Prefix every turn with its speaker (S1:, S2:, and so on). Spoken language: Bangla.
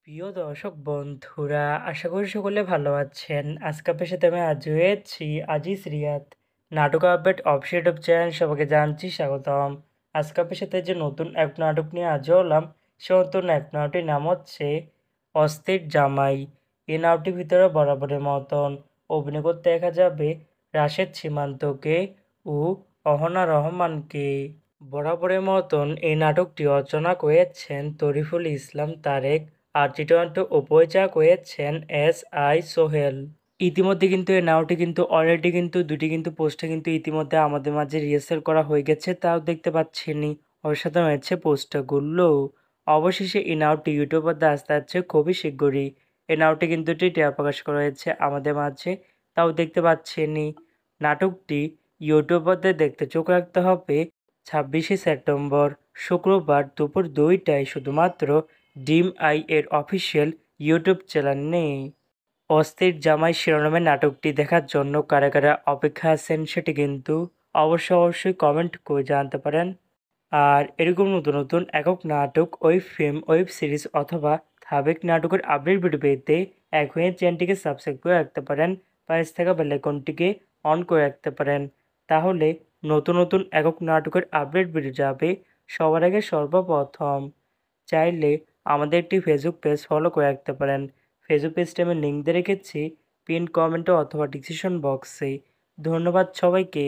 S1: প্রিয় দর্শক বন্ধুরা, আশা করি সকলে ভালো আছেন। আজকে আপনার সাথে আমি আজ হয়েছি আজিজ রিয়াদ নাটক আপডেট অফিসিয়াল ইউটিউব চ্যানেল সবাইকে জানছি স্বাগতম। আজকে আপনার সাথে যে নতুন এক নাটক নিয়ে আজ হলাম, সে নতুন এক নাটকটির নাম হচ্ছে অস্থির জামাই। এই নাটকটির ভিতরে বরাবরের মতন অভিনয় করতে দেখা যাবে রাশেদ সীমান্তকে ও অহনা রহমানকে। বরাবরের মতন এই নাটকটি রচনা করেছেন তরিফুল ইসলাম তারেক আর চিত্রায়ন ও পরিচালক হয়েছেন SI সোহেল। ইতিমধ্যে কিন্তু এই নাটকটি কিন্তু অলরেডি কিন্তু দুটি কিন্তু পোস্টে কিন্তু ইতিমধ্যে আমাদের মাঝে রিহার্সাল করা হয়ে গেছে, তাও দেখতে পাচ্ছেনি। অসাধারণ হয়েছে পোস্টারগুলো। অবশেষে এই নাটকটি ইউটিউবার দ্বারা আসতে যাচ্ছে খুবই শীঘ্রই। এই নাটকটি কিন্তু টিআর প্রকাশ করা হয়েছে আমাদের মাঝে, তাও দেখতে পাচ্ছেনি। নাটকটি ইউটিউবারদের দেখতে চোখ রাখতে হবে 26শে সেপ্টেম্বর শুক্রবার দুপুর 2টায় শুধুমাত্র ডিম আই এর অফিসিয়াল ইউটিউব চ্যানেলে। অস্থির জামাই শিরোনামের নাটকটি দেখার জন্য কারা কারা অপেক্ষা আছেন সেটি কিন্তু অবশ্যই কমেন্ট করে জানাতে পারেন। আর এরকম নতুন নতুন একক নাটক, ওয়েব ফিল্ম, ওয়েব সিরিজ অথবা সাবেক নাটকের আপডেট ভিডিও পেতে এখনই চ্যানেলটিকে সাবস্ক্রাইব করে রাখতে পারেন, পাশে থাকা বেল আইকনটিকে অন করে রাখতে পারেন। তাহলে নতুন নতুন একক নাটকের আপডেট ভিডিও যাবে সবার আগে সর্বপ্রথম। চাইলে আমাদের একটি ফেসবুক পেজ ফলো করে রাখতে পারেন। ফেসবুক পেজটা আমি লিঙ্ক দিয়ে রেখেছি পিন কমেন্টে অথবা ডিসক্রিপশন বক্সে। ধন্যবাদ সবাইকে।